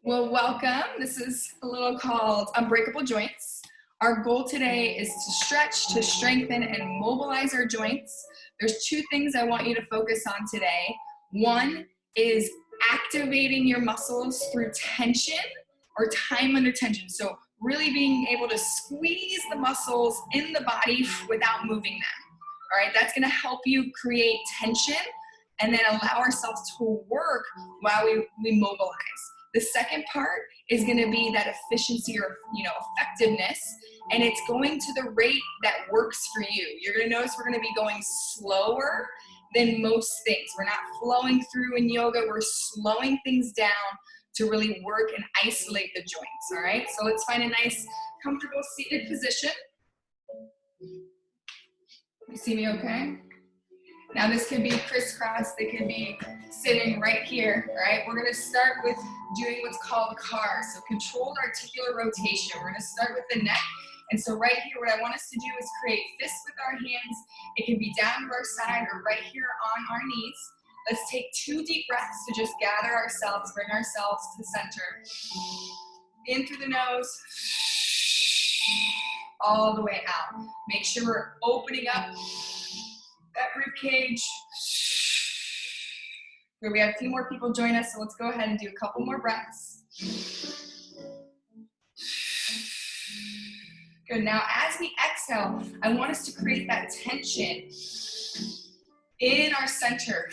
Well, welcome. This is a little called Unbreakable Joints. Our goal today is to stretch, to strengthen, and mobilize our joints. There's two things I want you to focus on today. One is activating your muscles through tension or time under tension. So really being able to squeeze the muscles in the body without moving them. All right, that's gonna help you create tension and then allow ourselves to work while we mobilize. The second part is going to be that efficiency or effectiveness, and it's going to the rate that works for you. You're going to notice we're going to be going slower than most things. We're not flowing through in yoga. We're slowing things down to really work and isolate the joints, all right? So let's find a nice, comfortable seated position. You see me okay? Now this could be crisscross, they could be sitting right here, right? We're gonna start with doing what's called CAR, so controlled articular rotation. We're gonna start with the neck. And so right here, what I want us to do is create fists with our hands. It can be down to our side or right here on our knees. Let's take 2 deep breaths to just gather ourselves, bring ourselves to center. In through the nose, all the way out. Make sure we're opening up that rib cage. Good, we have a few more people join us, so let's go ahead and do a couple more breaths. Good, now as we exhale, I want us to create that tension in our center.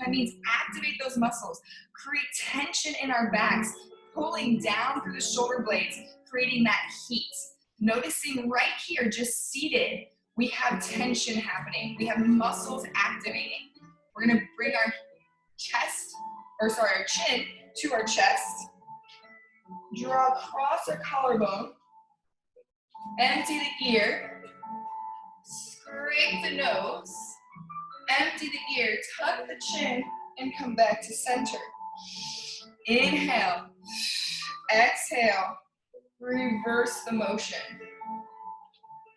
That means activate those muscles, create tension in our backs, pulling down through the shoulder blades, creating that heat. Noticing right here, just seated, we have tension happening. We have muscles activating. We're gonna bring our our chin to our chest. Draw across our collarbone. Empty the ear. Scrape the nose. Empty the ear, tuck the chin, and come back to center. Inhale. Exhale. Reverse the motion.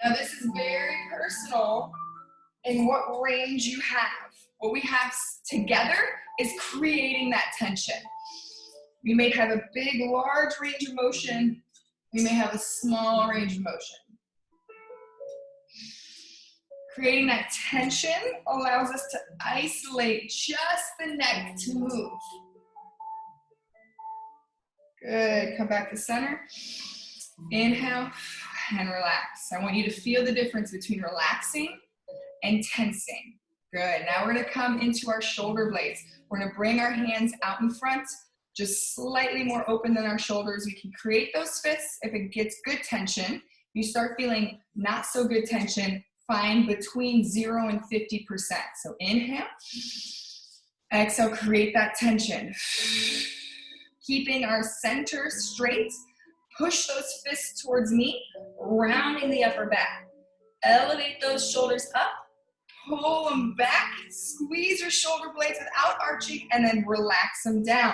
Now this is very personal in what range you have. What we have together is creating that tension. We may have a big, large range of motion. We may have a small range of motion. Creating that tension allows us to isolate just the neck to move. Good, come back to center. Inhale and relax. I want you to feel the difference between relaxing and tensing. Good, now we're gonna come into our shoulder blades. We're gonna bring our hands out in front, just slightly more open than our shoulders. We can create those fists if it gets good tension. You start feeling not so good tension, find between 0 and 50%. So inhale, exhale, create that tension. Keeping our center straight, push those fists towards me, rounding the upper back. Elevate those shoulders up, pull them back, squeeze your shoulder blades without arching, and then relax them down.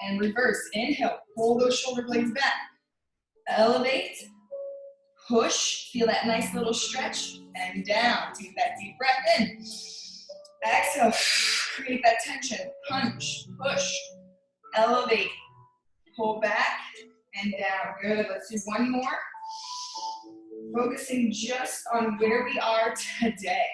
And reverse, inhale, pull those shoulder blades back. Elevate, push, feel that nice little stretch, and down. Take that deep breath in. Exhale, create that tension, punch, push, elevate, pull back, and down. Good, let's do one more. Focusing just on where we are today.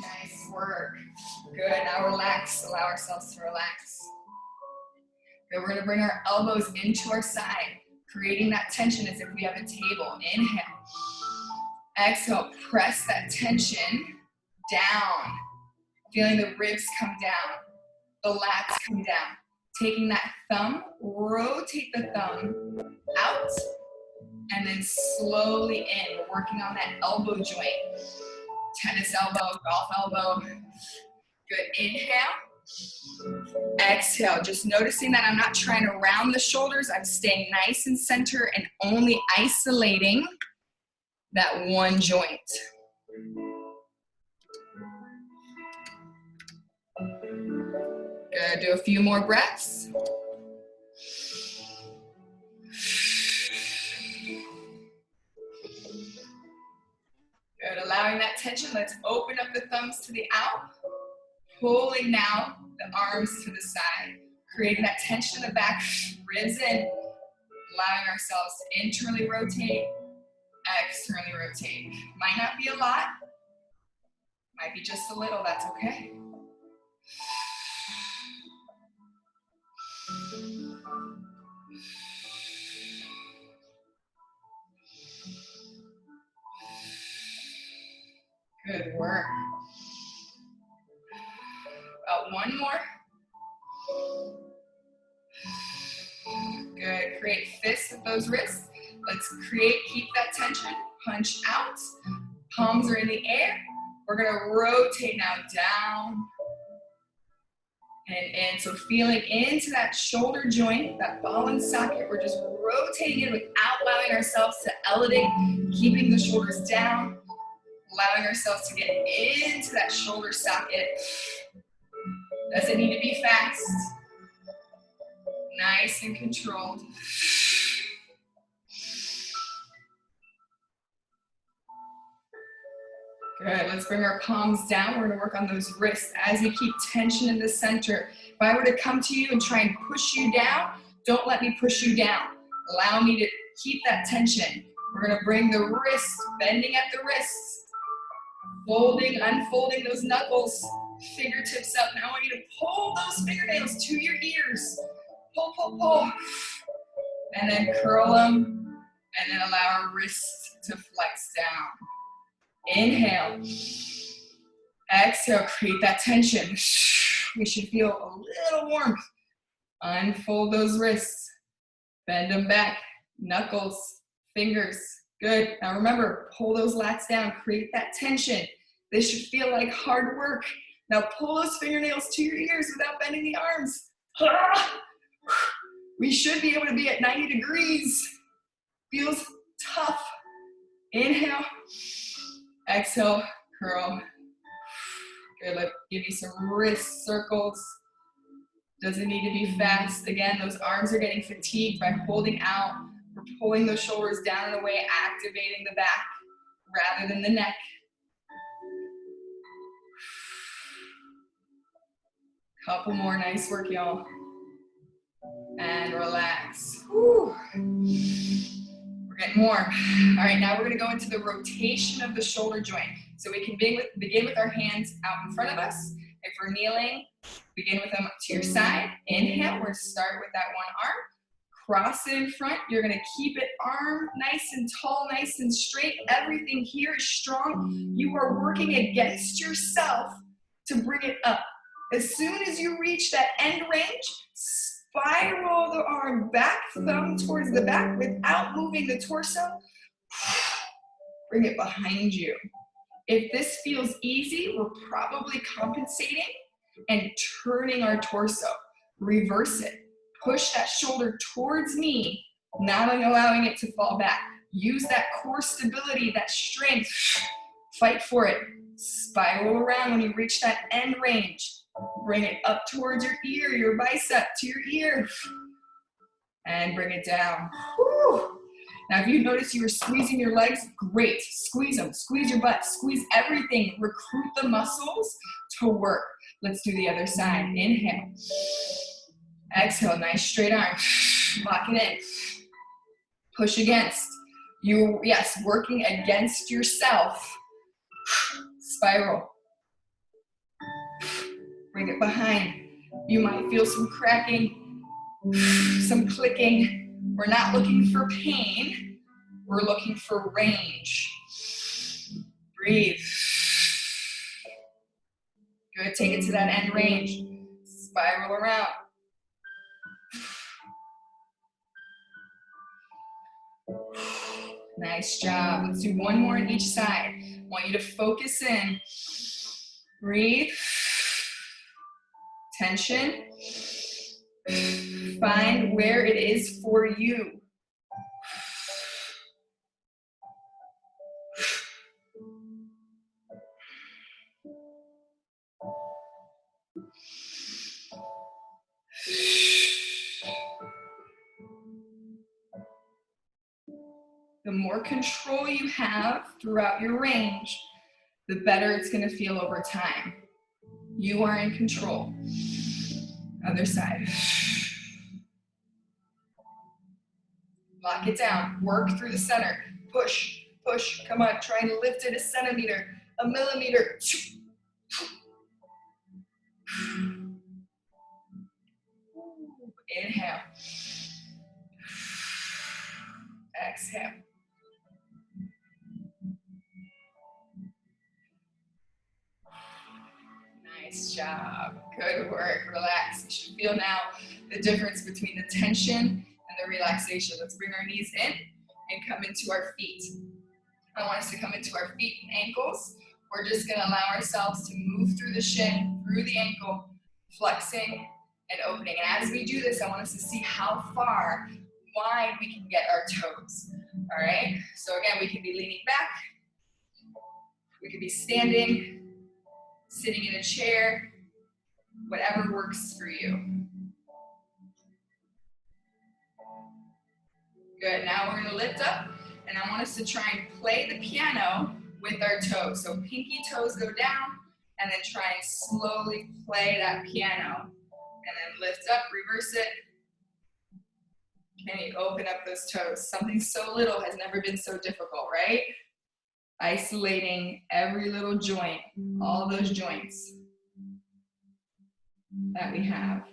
Nice work. Good, now relax, allow ourselves to relax. Good, we're gonna bring our elbows into our side, creating that tension as if we have a table. Inhale. Exhale, press that tension down. Feeling the ribs come down, the lats come down. Taking that thumb, rotate the thumb out, and then slowly in. We're working on that elbow joint. Tennis elbow, golf elbow. Good, inhale. Exhale, just noticing that I'm not trying to round the shoulders. I'm staying nice and center and only isolating that one joint. Good, do a few more breaths. allowing that tension. Let's open up the thumbs to the out, pulling now the arms to the side, creating that tension in the back, ribs in, allowing ourselves to internally rotate, externally rotate. Might not be a lot, might be just a little, that's okay. Good work. One more. Good, create fists with those wrists. Let's keep that tension, punch out. Palms are in the air. We're gonna rotate now down and in. So feeling into that shoulder joint, that ball and socket. We're just rotating in without allowing ourselves to elevate, keeping the shoulders down, allowing ourselves to get into that shoulder socket. Doesn't need to be fast. Nice and controlled. Good, let's bring our palms down. We're gonna work on those wrists as you keep tension in the center. If I were to come to you and try and push you down, don't let me push you down. Allow me to keep that tension. We're gonna bring the wrists, bending at the wrists, folding, unfolding those knuckles, fingertips up. Now I want you to pull those fingernails to your ears. Pull, pull, pull. And then curl them, and then allow our wrists to flex down. Inhale. Exhale, create that tension. We should feel a little warmth. Unfold those wrists. Bend them back. Knuckles, fingers. Good. Now remember, pull those lats down. Create that tension. This should feel like hard work. Now pull those fingernails to your ears without bending the arms. We should be able to be at 90 degrees. Feels tough. Inhale. Exhale, curl. Good, let's give you some wrist circles. Doesn't need to be fast. Again, those arms are getting fatigued by holding out. We're pulling those shoulders down in a way, activating the back rather than the neck. Couple more, nice work, y'all. And relax. Whew. We're getting more. All right, now we're gonna go into the rotation of the shoulder joint. So we can begin with our hands out in front of us. If we're kneeling, begin with them to your side. Inhale, we're gonna start with that one arm. Cross it in front. You're gonna keep it arm nice and tall, nice and straight. Everything here is strong. You are working against yourself to bring it up. As soon as you reach that end range, spiral the arm back, thumb towards the back without moving the torso. Bring it behind you. If this feels easy, we're probably compensating and turning our torso. Reverse it. Push that shoulder towards me, not allowing it to fall back. Use that core stability, that strength. Fight for it. Spiral around when you reach that end range. Bring it up towards your ear, your bicep to your ear. And bring it down. Whew. Now, if you notice you were squeezing your legs, great. Squeeze them, squeeze your butt, squeeze everything. Recruit the muscles to work. Let's do the other side. Inhale. Exhale, nice straight arm. Lock it in. Push against. Yes, working against yourself. Spiral. Bring it behind. You might feel some cracking, some clicking. We're not looking for pain. We're looking for range. Breathe. Good, take it to that end range. Spiral around. Nice job. Let's do one more on each side. I want you to focus in. Breathe. Tension. Find where it is for you. The more control you have throughout your range, the better it's gonna feel over time. You are in control. Other side. Lock it down, work through the center. Push, push, come on, try and lift it a centimeter, a millimeter. Inhale. Exhale. Nice job. Good work. Relax. You should feel now the difference between the tension and the relaxation. Let's bring our knees in and come into our feet. I want us to come into our feet and ankles. We're just going to allow ourselves to move through the shin, through the ankle, flexing and opening. And as we do this, I want us to see how far wide we can get our toes. All right? So again, we can be leaning back. We could be standing, sitting in a chair, whatever works for you. Good, now we're gonna lift up, and I want us to try and play the piano with our toes. So pinky toes go down, and then try and slowly play that piano. And then lift up, reverse it. Can you open up those toes? Something so little has never been so difficult, right? Isolating every little joint, all those joints that we have.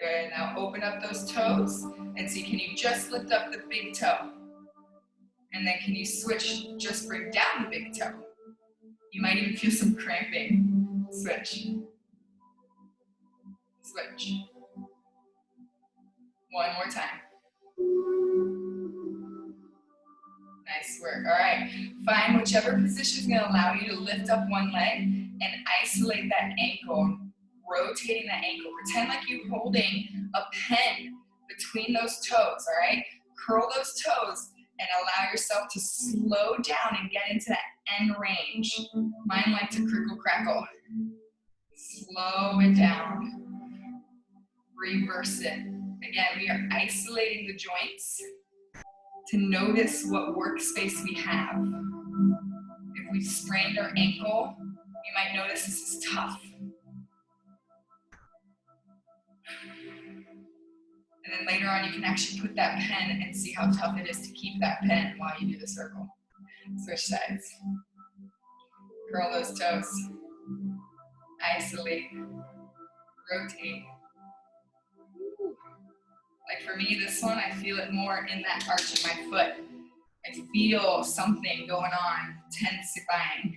Good, now open up those toes and see, can you just lift up the big toe? And then can you switch, just bring down the big toe? You might even feel some cramping. Switch. Switch. One more time. Nice work. All right. Find whichever position is going to allow you to lift up one leg and isolate that ankle, rotating that ankle. Pretend like you're holding a pen between those toes, all right? Curl those toes and allow yourself to slow down and get into that end range. Mine like to crickle crackle. Slow it down. Reverse it. Again, we are isolating the joints to notice what workspace we have. If we sprained our ankle, you might notice this is tough. And then later on, you can actually put that pen and see how tough it is to keep that pen while you do the circle. Switch sides. Curl those toes. Isolate. Rotate. Like for me, this one, I feel it more in that arch of my foot. I feel something going on, tensifying.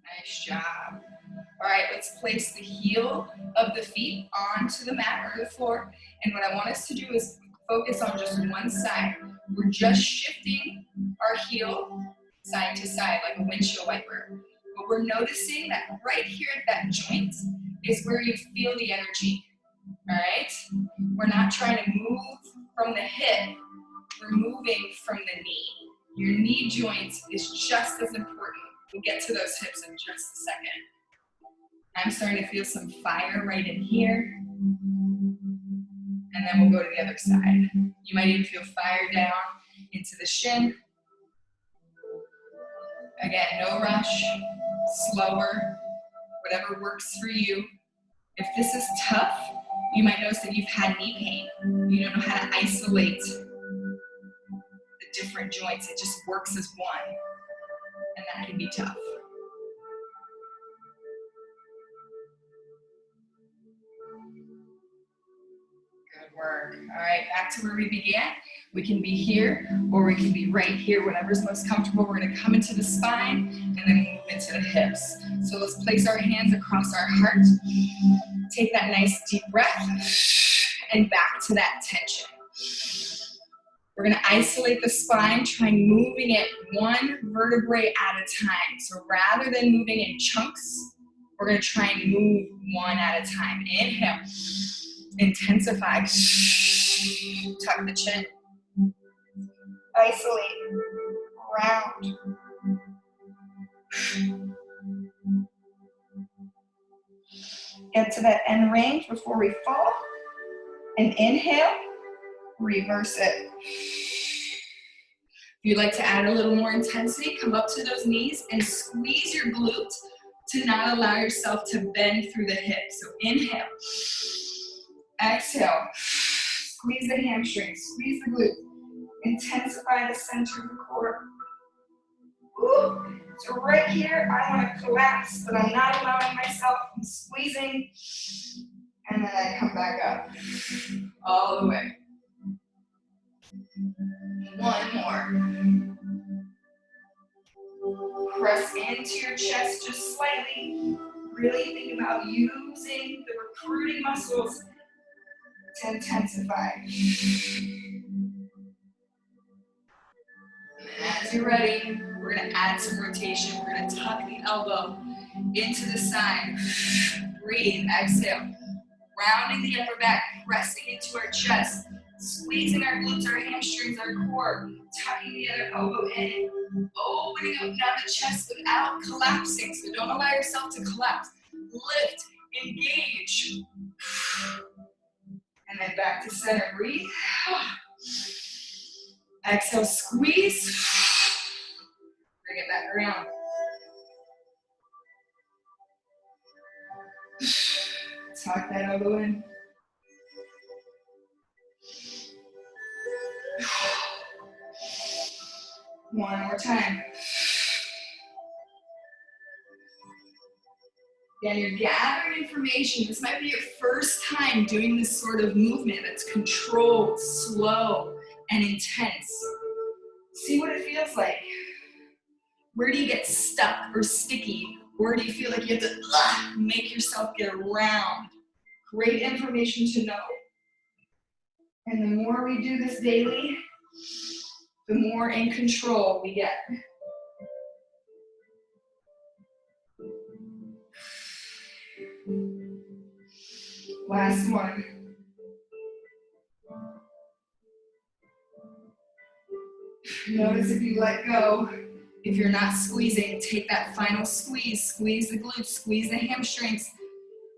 Nice job. All right, let's place the heel of the feet onto the mat or the floor. And what I want us to do is focus on just one side. We're just shifting our heel side to side like a windshield wiper. But we're noticing that right here at that joint is where you feel the energy, all right? We're not trying to move from the hip, we're moving from the knee. Your knee joint is just as important. We'll get to those hips in just a second. I'm starting to feel some fire right in here. And then we'll go to the other side. You might even feel fire down into the shin. Again, no rush, slower, whatever works for you. If this is tough, you might notice that you've had knee pain. You don't know how to isolate the different joints. It just works as one. And that can be tough. Good work. All right, back to where we began. We can be here or we can be right here, whatever's most comfortable. We're gonna come into the spine and then move into the hips. So let's place our hands across our heart. Take that nice deep breath and back to that tension. We're gonna isolate the spine, try moving it one vertebrae at a time. So rather than moving in chunks, We're gonna try and move one at a time. Inhale, intensify, tuck the chin, isolate, round. Get to that end range before we fall, and inhale, reverse it. If you'd like to add a little more intensity, come up to those knees and squeeze your glute to not allow yourself to bend through the hips. So inhale, exhale, squeeze the hamstrings, squeeze the glute, intensify the center of the core. Woo. So right here, I want to collapse, but I'm not allowing myself. I'm squeezing, and then I come back up, all the way. One more. Press into your chest just slightly. Really think about using the recruiting muscles to intensify. And as you're ready, we're going to add some rotation. We're going to tuck the elbow into the side. Breathe, exhale. Rounding the upper back, pressing into our chest. Squeezing our glutes, our hamstrings, our core. Tucking the other elbow in. Opening up now the chest without collapsing. So don't allow yourself to collapse. Lift, engage. And then back to center, breathe. Exhale, squeeze. Bring it back around. Tuck that elbow in. One more time. Again, you're gathering information. This might be your first time doing this sort of movement that's controlled, slow, and intense. See what it feels like. Where do you get stuck or sticky? Where do you feel like you have to make yourself get around? Great information to know. And the more we do this daily, the more in control we get. Last one. Notice if you let go, if you're not squeezing, take that final squeeze. Squeeze the glutes, squeeze the hamstrings,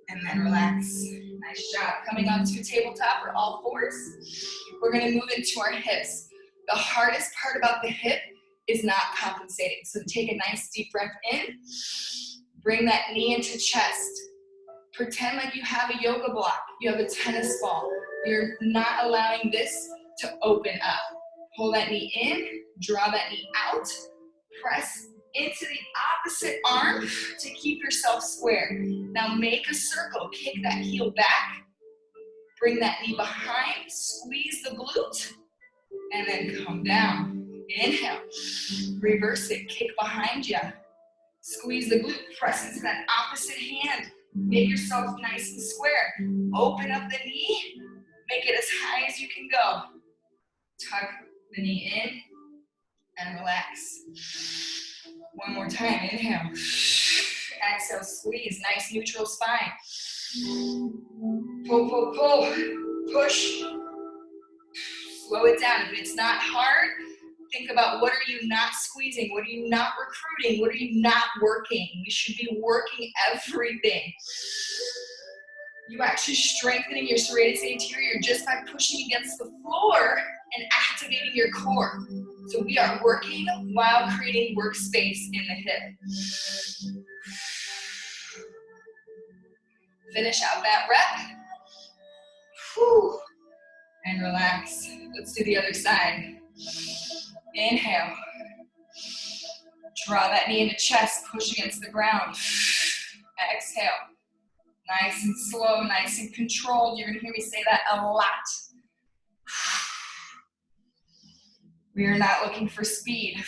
and then relax. Nice job. Coming onto a tabletop or all fours, we're gonna move into our hips. The hardest part about the hip is not compensating. So take a nice deep breath in, bring that knee into chest. Pretend like you have a yoga block, you have a tennis ball. You're not allowing this to open up. Pull that knee in, draw that knee out, press into the opposite arm to keep yourself square. Now make a circle, kick that heel back, bring that knee behind, squeeze the glute, and then come down. Inhale, reverse it, kick behind you. Squeeze the glute, press into that opposite hand. Make yourself nice and square. Open up the knee, make it as high as you can go. Tuck the knee in and relax. One more time, inhale. Exhale, squeeze, nice neutral spine. Pull, pull, pull, push. Slow it down. If it's not hard, think about what are you not squeezing? What are you not recruiting? What are you not working? We should be working everything. You're actually strengthening your serratus anterior just by pushing against the floor and activating your core. So we are working while creating workspace in the hip. Finish out that rep. Whew. And relax. Let's do the other side. Inhale. Draw that knee into chest, push against the ground. Exhale. Nice and slow, nice and controlled. You're gonna hear me say that a lot. We are not looking for speed.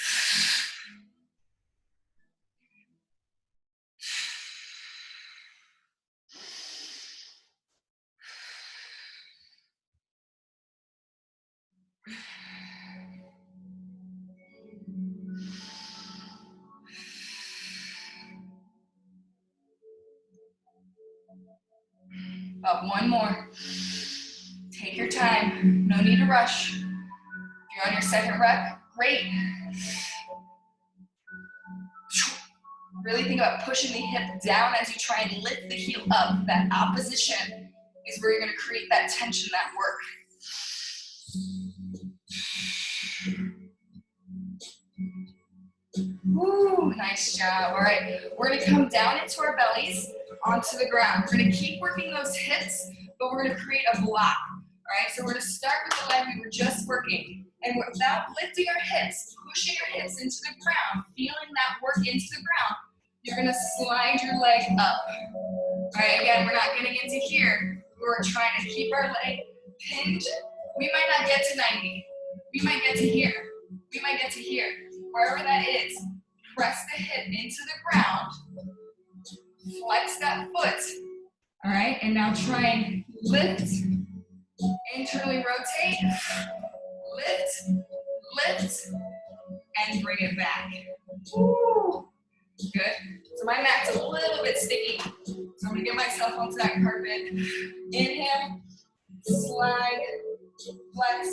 About one more. Take your time, no need to rush. If you're on your second rep, great. Really think about pushing the hip down as you try and lift the heel up. That opposition is where you're gonna create that tension, that work. Woo, nice job. All right, we're gonna come down into our bellies, onto the ground. We're gonna keep working those hips, but we're gonna create a block. All right, so we're gonna start with the leg we were just working. And without lifting our hips, pushing your hips into the ground, feeling that work into the ground, you're gonna slide your leg up. All right, again, we're not getting into here. We're trying to keep our leg pinned. We might not get to 90. We might get to here. We might get to here. Wherever that is, press the hip into the ground. Flex that foot. All right, and now try and lift. Internally rotate. Lift, lift, and bring it back. Woo. Good. So my mat's a little bit sticky, so I'm gonna get myself onto that carpet. Inhale, slide, flex,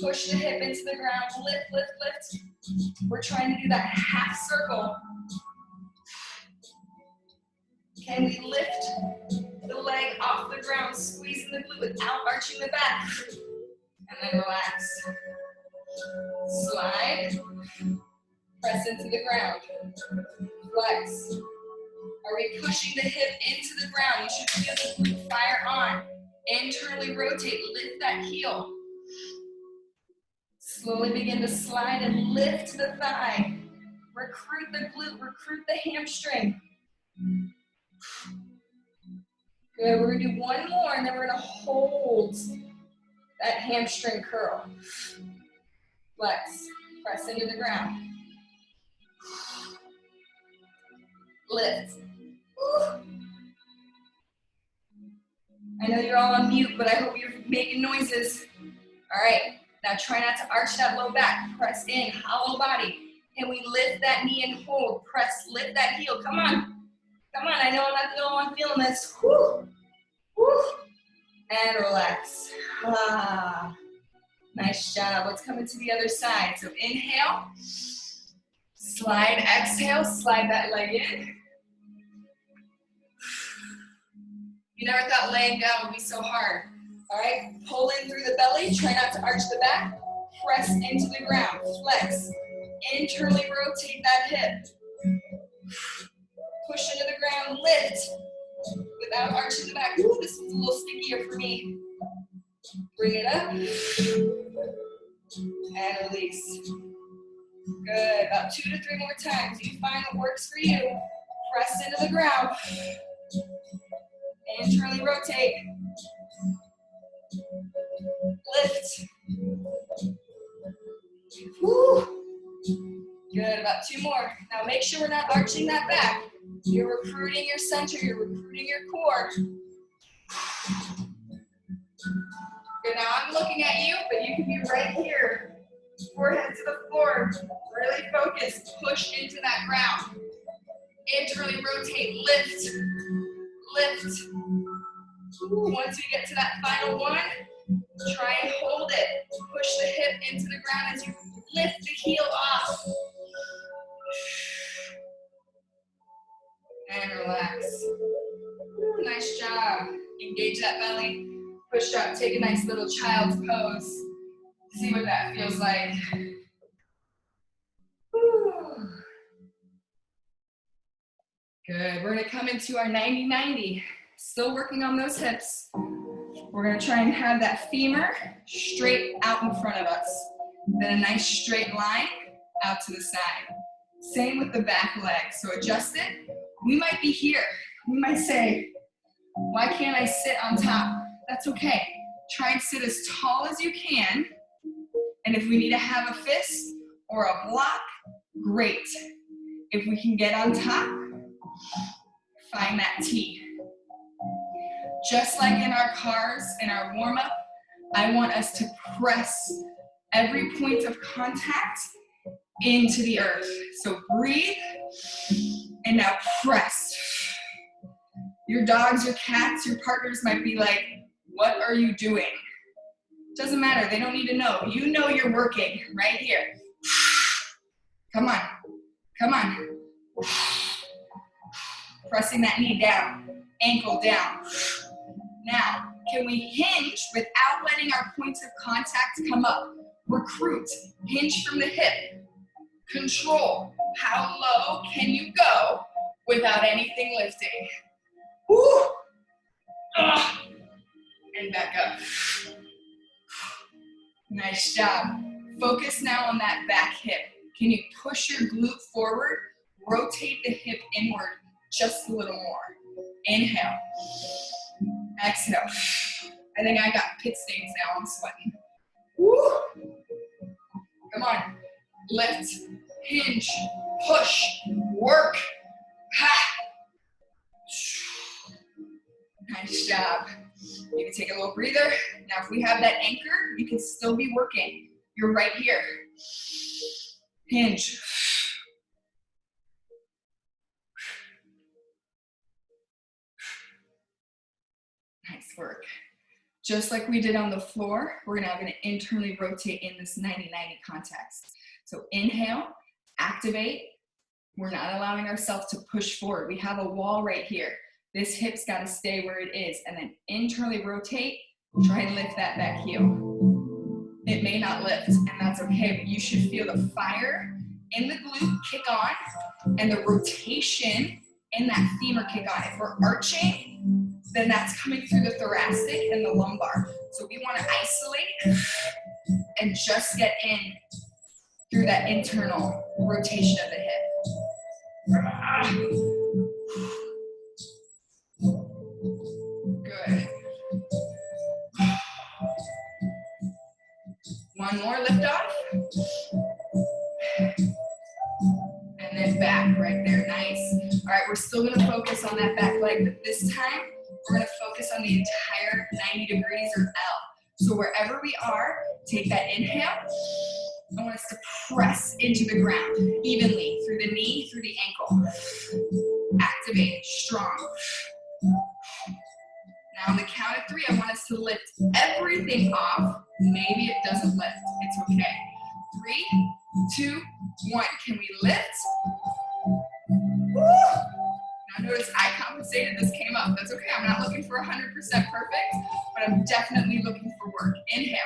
push the hip into the ground, lift, lift, lift. We're trying to do that half circle. Can we lift the leg off the ground, squeezing the glute without arching the back? And then relax. Slide, press into the ground. Flex. Are we pushing the hip into the ground? You should feel the glute fire on. Internally rotate, lift that heel. Slowly begin to slide and lift the thigh. Recruit the glute, recruit the hamstring. Good, we're gonna do one more and then we're gonna hold that hamstring curl. Flex, press into the ground. Lift. I know you're all on mute, but I hope you're making noises. All right, now try not to arch that low back. Press in, hollow body. Can we lift that knee and hold? Press, lift that heel. Come on. Come on, I know I'm not the only one feeling this. Woo. Woo. And relax. Ah. Nice job. Let's come into the other side. So inhale. Slide, exhale, slide that leg in. You never thought laying down would be so hard. All right, pull in through the belly, try not to arch the back, press into the ground, flex, internally rotate that hip. Push into the ground, lift, without arching the back. Ooh, this one's a little stickier for me. Bring it up, and release. Good, about 2 to 3 more times. You find what works for you. Press into the ground. Internally rotate. Lift. Woo. Good, about 2 more. Now make sure we're not arching that back. You're recruiting your center, you're recruiting your core. Good, now I'm looking at you, but you can be right here. Forehead to the floor. Really focus. Push into that ground. Internally rotate. Lift. Lift. Once we get to that final one, try and hold it. Push the hip into the ground as you lift the heel off. And relax. Nice job. Engage that belly. Push up. Take a nice little child's pose. See what that feels like. Woo. Good. We're going to come into our 90-90. Still working on those hips. We're going to try and have that femur straight out in front of us. Then a nice straight line out to the side. Same with the back leg. So adjust it. We might be here. We might say, why can't I sit on top? That's okay. Try and sit as tall as you can. And if we need to have a fist or a block, great. If we can get on top, find that T. Just like in our cars, in our warm-up, I want us to press every point of contact into the earth. So breathe, and now press. Your dogs, your cats, your partners might be like, what are you doing? Doesn't matter, they don't need to know. You know you're working right here. Come on, come on. Pressing that knee down, ankle down. Now, can we hinge without letting our points of contact come up? Recruit, hinge from the hip. Control, how low can you go without anything lifting? Woo! And back up. Nice job. Focus now on that back hip. Can you push your glute forward? Rotate the hip inward just a little more. Inhale. Exhale. I think I got pit stains now, I'm sweating. Woo! Come on. Lift, hinge, push, work. Ha! Nice job. You can take a little breather. Now if we have that anchor, you can still be working. You're right here. Hinge. Nice work. Just like we did on the floor, we're now going to internally rotate in this 90-90 context. So inhale, activate. We're not allowing ourselves to push forward. We have a wall right here. This hip's got to stay where it is. And then internally rotate, try and lift that back heel. It may not lift, and that's okay, but you should feel the fire in the glute kick on and the rotation in that femur kick on. If we're arching, then that's coming through the thoracic and the lumbar. So we want to isolate and just get in through that internal rotation of the hip. Good. One more lift off. And then back right there, nice. All right, we're still gonna focus on that back leg, but this time we're gonna focus on the entire 90 degrees or L. So wherever we are, take that inhale. I want us to press into the ground evenly through the knee, through the ankle. Activate, strong. Now on the count of 3, I want us to lift everything off. Maybe it doesn't lift, it's okay. 3, 2, 1, can we lift? Woo! Now notice I compensated, this came up. That's okay, I'm not looking for 100% perfect, but I'm definitely looking for work. Inhale.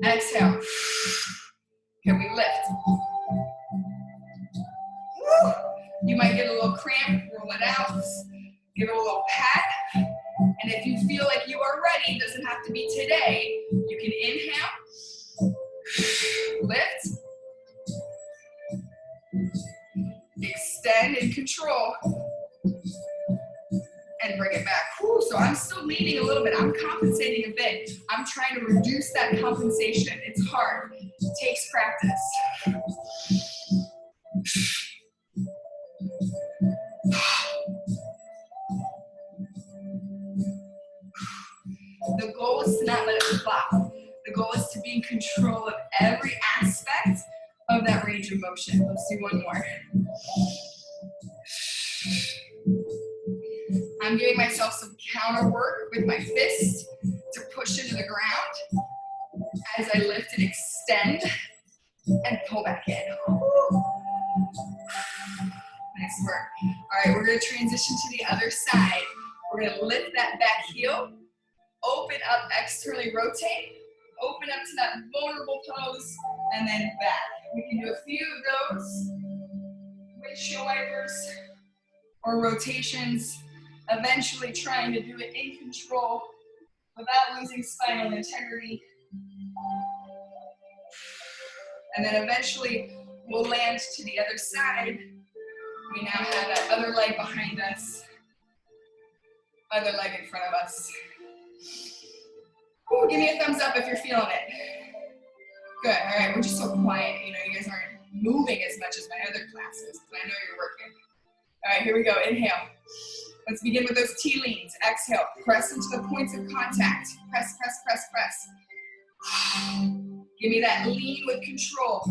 Exhale. Can we lift? Woo! You might get a little cramp, roll it out, give it a little pat. And if you feel like you are ready, it doesn't have to be today, you can inhale, lift, extend and control, and bring it back. Whew, so I'm still leaning a little bit. I'm compensating a bit. I'm trying to reduce that compensation. It's hard. It takes practice. The goal is to not let it flop. The goal is to be in control of every aspect of that range of motion. Let's do one more. I'm giving myself some counter work with my fist to push into the ground as I lift and extend and pull back in. Nice work. All right, we're going to transition to the other side. We're going to lift that back heel, open up, externally rotate, open up to that vulnerable pose, and then back. We can do a few of those, windshield wipers, or rotations, eventually trying to do it in control without losing spinal integrity. And then eventually we'll land to the other side. We now have that other leg behind us, other leg in front of us. Ooh, give me a thumbs up if you're feeling it. Good, all right, we're just so quiet. You know, you guys aren't moving as much as my other classes, but I know you're working. All right, here we go, inhale. Let's begin with those T-leans. Exhale, press into the points of contact. Press, press, press, press. Give me that lean with control.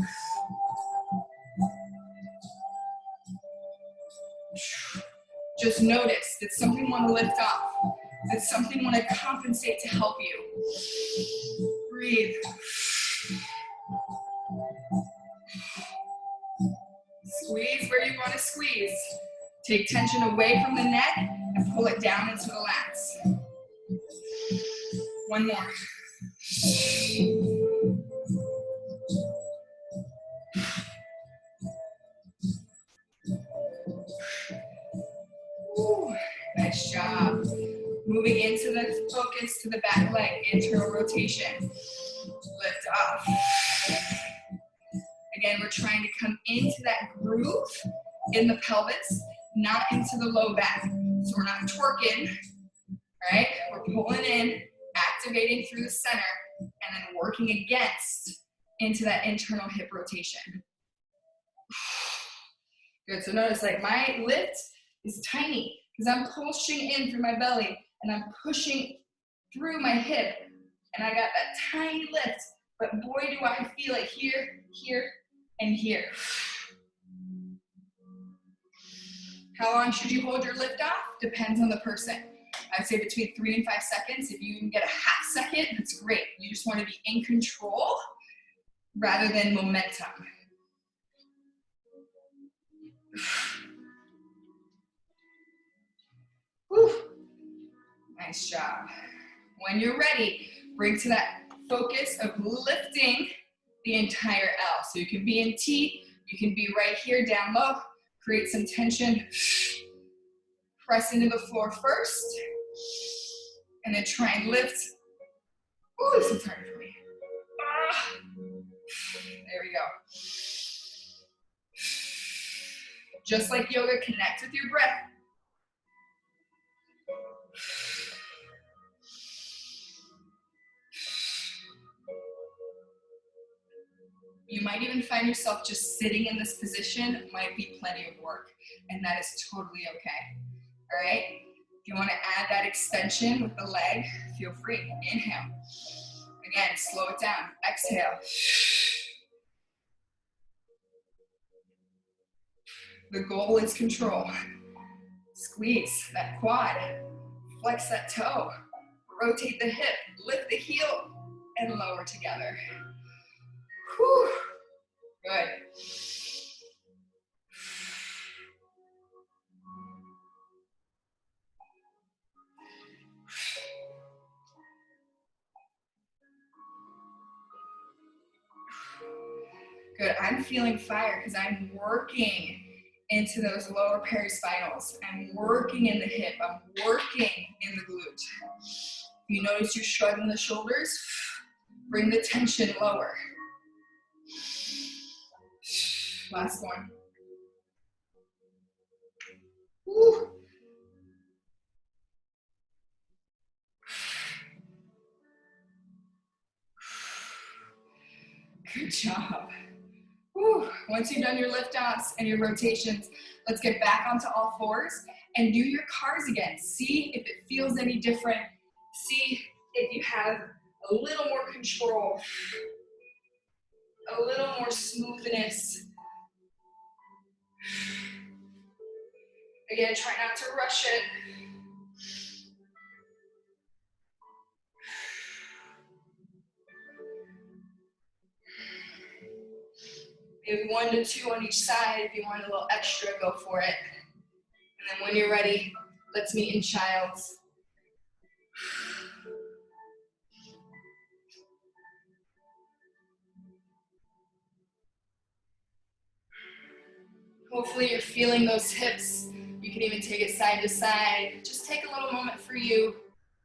Just notice, did something want to lift off? Did something want to compensate to help you? Breathe. Squeeze where you want to squeeze. Take tension away from the neck and pull it down into the lats. One more. Ooh, nice job. Moving into the focus to the back leg, internal rotation. Lift off. Again, we're trying to come into that groove in the pelvis, not into the low back. So we're not twerking, right? We're pulling in, activating through the center, and then working against into that internal hip rotation. Good, so notice like my lift is tiny because I'm pushing in through my belly and I'm pushing through my hip and I got that tiny lift, but boy do I feel it here, here, and here. How long should you hold your lift off? Depends on the person. I'd say between 3 and 5 seconds. If you can get a half second, that's great. You just want to be in control rather than momentum. Whew. Nice job. When you're ready, bring to that focus of lifting the entire L. So you can be in T, you can be right here down low, create some tension, press into the floor first, and then try and lift. Ooh, this is hard for me. There we go. Just like yoga, connect with your breath. You might even find yourself just sitting in this position might be plenty of work, and that is totally okay, all right? If you wanna add that extension with the leg, feel free. Inhale. Again, slow it down. Exhale. The goal is control. Squeeze that quad, flex that toe, rotate the hip, lift the heel, and lower together. Whew. Good. Good, I'm feeling fire because I'm working into those lower perispinals. I'm working in the hip, I'm working in the glute. If you notice you're shrugging the shoulders, bring the tension lower. Last one. Woo. Good job. Woo. Once you've done your lift offs and your rotations, let's get back onto all fours and do your cars again. See if it feels any different. See if you have a little more control, a little more smoothness. Again, try not to rush it. Maybe 1 to 2 on each side. If you want a little extra, go for it. And then when you're ready, let's meet in child's. Hopefully you're feeling those hips. You can even take it side to side. Just take a little moment for you.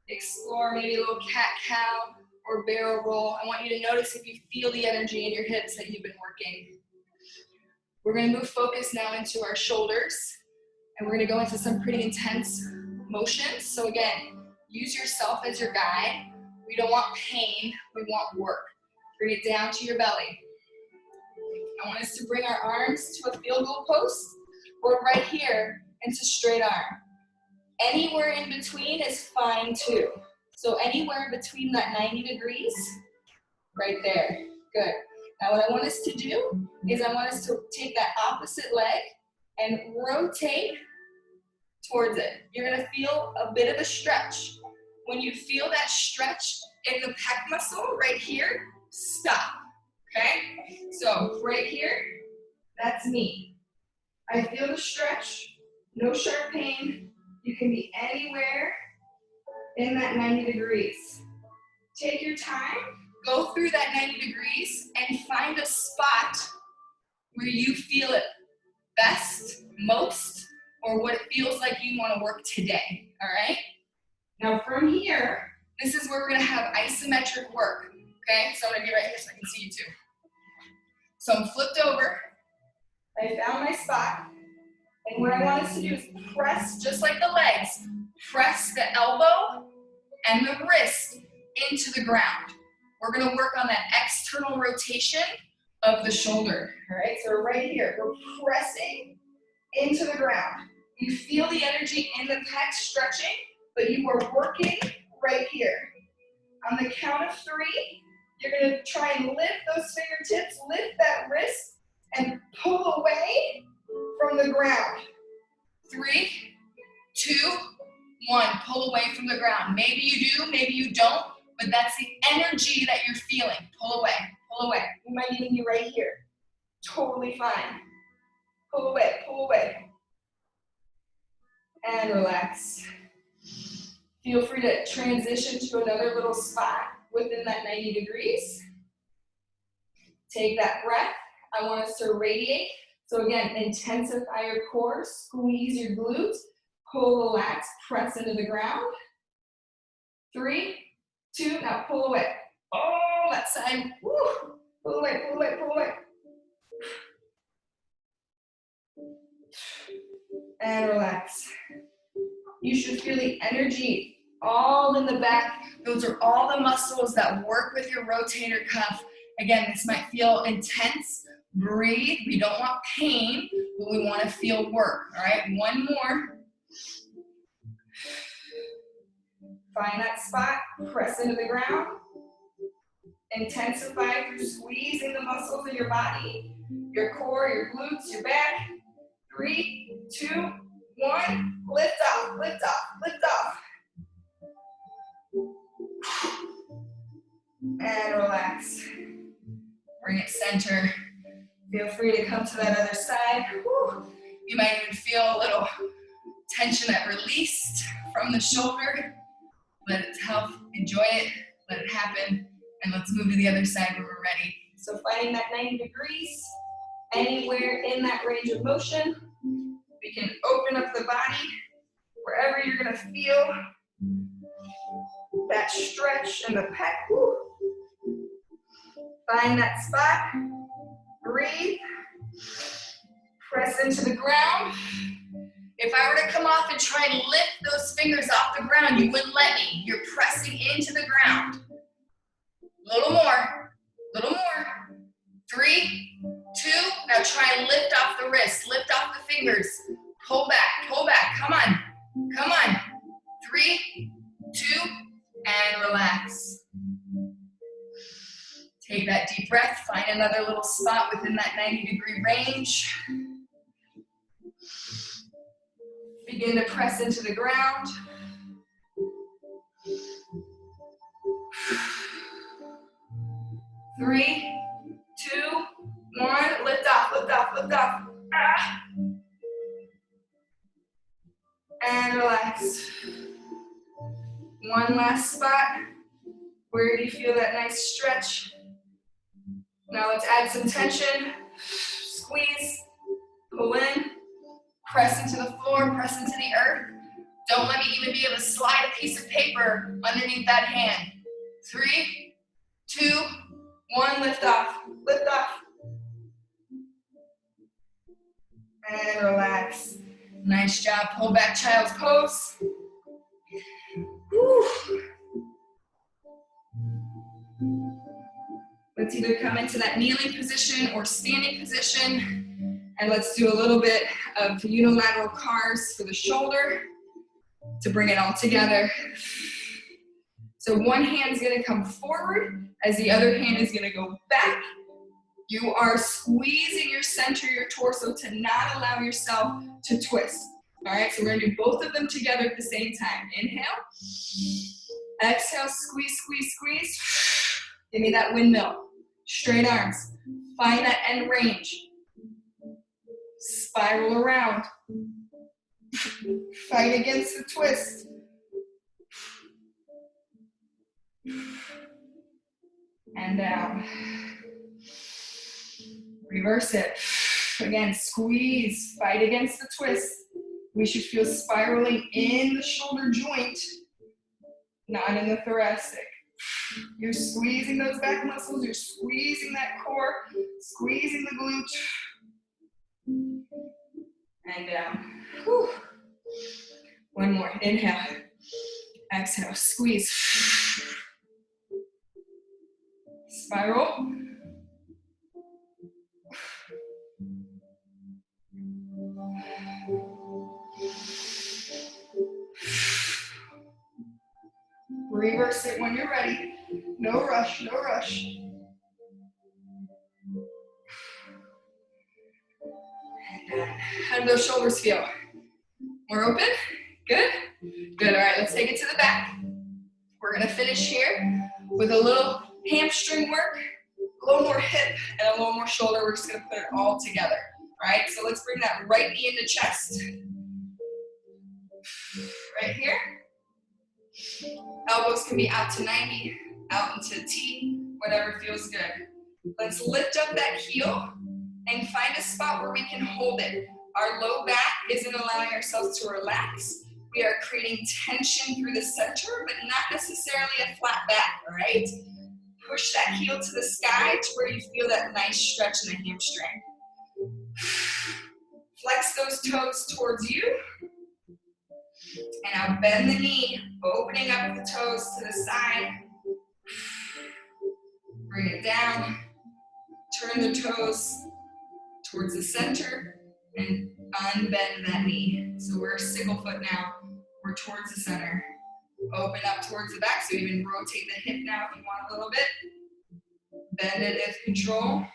Explore maybe a little cat-cow or barrel roll. I want you to notice if you feel the energy in your hips that you've been working. We're going to move focus now into our shoulders, and we're going to go into some pretty intense motions. So again, use yourself as your guide. We don't want pain, we want work. Bring it down to your belly. I want us to bring our arms to a field goal post, or right here into straight arm. Anywhere in between is fine too. So anywhere between that 90 degrees, right there. Good. Now what I want us to do is I want us to take that opposite leg and rotate towards it. You're gonna feel a bit of a stretch. When you feel that stretch in the pec muscle right here, stop, okay? So right here, that's me. I feel the stretch, no sharp pain. You can be anywhere in that 90 degrees. Take your time, go through that 90 degrees and find a spot where you feel it best, most, or what it feels like you want to work today, all right? Now from here, this is where we're gonna have isometric work, okay? So I'm gonna get right here so I can see you too. So I'm flipped over, I found my spot, and what I want us to do is press, just like the legs, press the elbow and the wrist into the ground. We're gonna work on that external rotation of the shoulder, all right? So right here, we're pressing into the ground. You feel the energy in the pecs stretching, but you are working right here. On the count of 3, you're gonna try and lift those fingertips, lift that wrist, and pull away from the ground. 3, 2, 1, pull away from the ground. Maybe you do, maybe you don't, but that's the energy that you're feeling. Pull away, pull away. You might even be right here. Totally fine. Pull away, pull away. And relax. Feel free to transition to another little spot within that 90 degrees. Take that breath. I want us to radiate. So again, intensify your core, squeeze your glutes, pull the lats, press into the ground. 3, 2, now pull away. Oh, that side. Woo. Pull away, pull away, pull away. And relax. You should feel the energy all in the back. Those are all the muscles that work with your rotator cuff. Again, this might feel intense. Breathe. We don't want pain, but we want to feel work. All right, one more. Find that spot. Press into the ground. Intensify through squeezing the muscles of your body, your core, your glutes, your back. 3, 2, 1. Lift off, lift off, lift off. And relax. Bring it center. Feel free to come to that other side. Whew. You might even feel a little tension that released from the shoulder. Let it help. Enjoy it. Let it happen. And let's move to the other side when we're ready. So finding that 90 degrees, anywhere in that range of motion. We can open up the body wherever you're gonna feel that stretch in the pec. Woo. Find that spot, breathe, press into the ground. If I were to come off and try and lift those fingers off the ground, you wouldn't let me. You're pressing into the ground. Little more, little more. 3, 2, now try and lift off the wrist, lift off the fingers. Pull back, come on, come on. 3, 2, and relax. Take that deep breath, find another little spot within that 90-degree range. Begin to press into the ground. Three, 2, 1, lift off, lift off, lift off. Ah. And relax. One last spot. Where do you feel that nice stretch? Now let's add some tension. Squeeze, pull in, press into the floor, press into the earth. Don't let me even be able to slide a piece of paper underneath that hand. 3, 2, 1, lift off, lift off. And relax. Nice job, pull back child's pose. Whew. Let's either come into that kneeling position or standing position. And let's do a little bit of unilateral cars for the shoulder to bring it all together. So one hand's gonna come forward as the other hand is gonna go back. You are squeezing your center, your torso to not allow yourself to twist. All right, so we're gonna do both of them together at the same time. Inhale, exhale, squeeze, squeeze, squeeze. Give me that windmill. Straight arms. Find that end range. Spiral around. Fight against the twist. And down. Reverse it. Again, squeeze. Fight against the twist. We should feel spiraling in the shoulder joint, not in the thoracic. You're squeezing those back muscles. You're squeezing that core. Squeezing the glute. And down. Whew. One more. Inhale. Exhale. Squeeze. Spiral. Reverse it when you're ready. No rush, no rush. And how do those shoulders feel? More open? Good? Good, all right, let's take it to the back. We're gonna finish here with a little hamstring work, a little more hip, and a little more shoulder. We're just gonna put it all together, all right? So let's bring that right knee into chest. Right here. Elbows can be out to 90, out into T, whatever feels good. Let's lift up that heel and find a spot where we can hold it. Our low back isn't allowing ourselves to relax. We are creating tension through the center, but not necessarily a flat back, all right? Push that heel to the sky to where you feel that nice stretch in the hamstring. Flex those toes towards you. And now bend the knee, opening up the toes to the side. Bring it down. Turn the toes towards the center and unbend that knee. So we're single foot now. We're towards the center. Open up towards the back, so even rotate the hip now if you want a little bit. Bend it with control.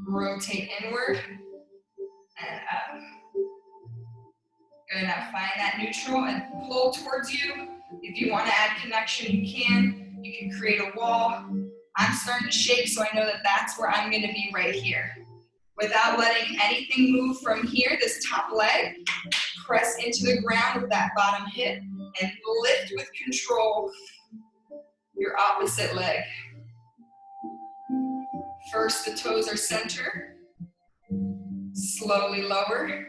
Rotate inward and up. Good, now find that neutral and pull towards you. If you want to add connection, you can. You can create a wall. I'm starting to shake, so I know that that's where I'm going to be right here. Without letting anything move from here, this top leg, press into the ground with that bottom hip and lift with control your opposite leg. First, the toes are center. Slowly lower.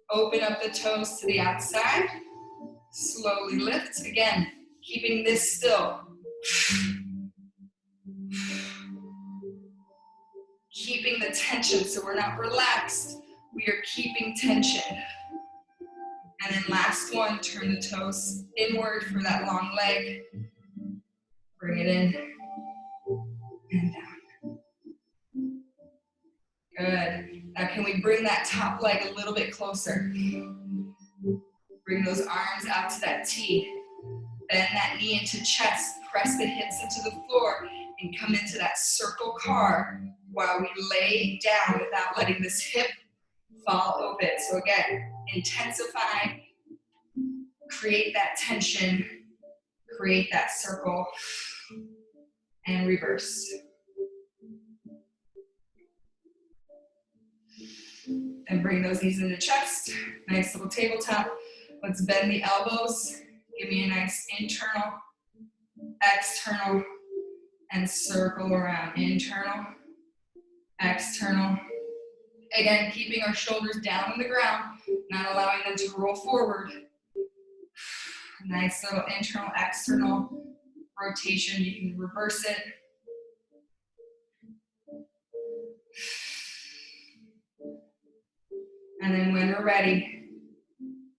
Open up the toes to the outside. Slowly lift. Again, keeping this still. Keeping the tension, so we're not relaxed. We are keeping tension. And then last one, turn the toes inward for that long leg. Bring it in and down. Good. Now can we bring that top leg a little bit closer? Bring those arms out to that T. Bend that knee into chest. Press the hips into the floor and come into that circle car while we lay down without letting this hip fall open. So again, intensify, create that tension, create that circle, and reverse. And bring those knees into chest. Nice little tabletop. Let's bend the elbows. Give me a nice internal, external, and circle around. Internal, external. Again, keeping our shoulders down on the ground, not allowing them to roll forward. Nice little internal, external rotation. You can reverse it. And then when we're ready,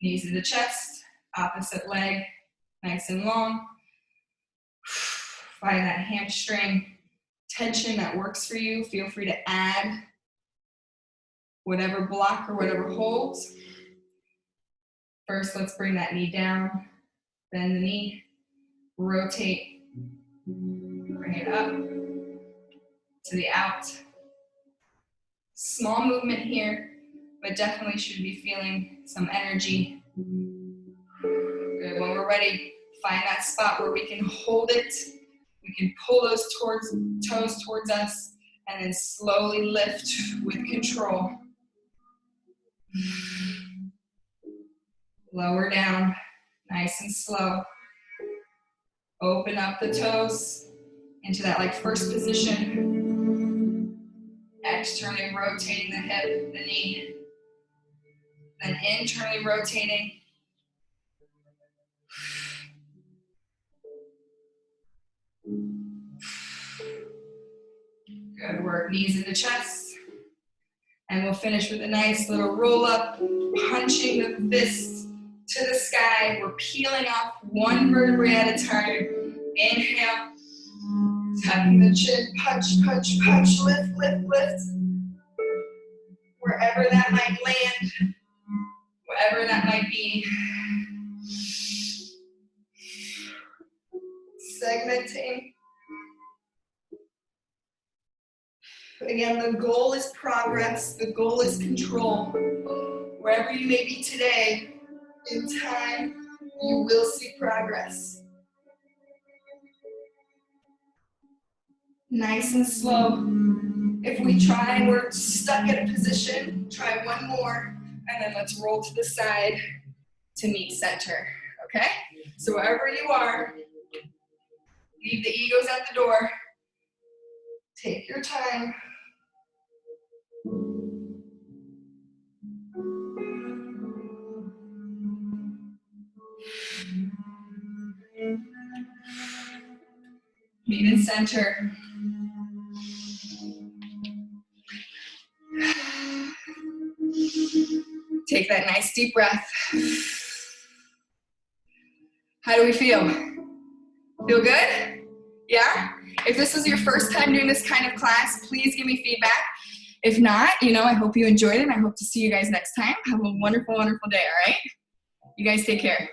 knees into chest, opposite leg, nice and long. Find that hamstring tension that works for you. Feel free to add whatever block or whatever holds. First, let's bring that knee down, bend the knee, rotate, bring it up to the out. Small movement here. but definitely should be feeling some energy. Good. When we're ready, find that spot where we can hold it. We can pull those toes towards us and then slowly lift with control. Lower down, nice and slow. Open up the toes into that like first position. Externally rotating the hip, the knee. Then internally rotating. Good work, knees into chest. And we'll finish with a nice little roll up, punching the fists to the sky. We're peeling off one vertebrae at a time. Inhale, tucking the chin, punch, punch, punch, lift, lift, lift. Wherever that might land, wherever that might be. Segmenting. Again, the goal is progress. The goal is control. Wherever you may be today, in time, you will see progress. Nice and slow. If we try and we're stuck at a position, try one more, and then let's roll to the side to meet center, okay? So wherever you are, leave the egos at the door. Take your time. Meet in center. Take that nice deep breath. How do we feel? Feel good? Yeah? If this is your first time doing this kind of class, please give me feedback. If not, I hope you enjoyed it, and I hope to see you guys next time. Have a wonderful, wonderful day, all right? You guys take care.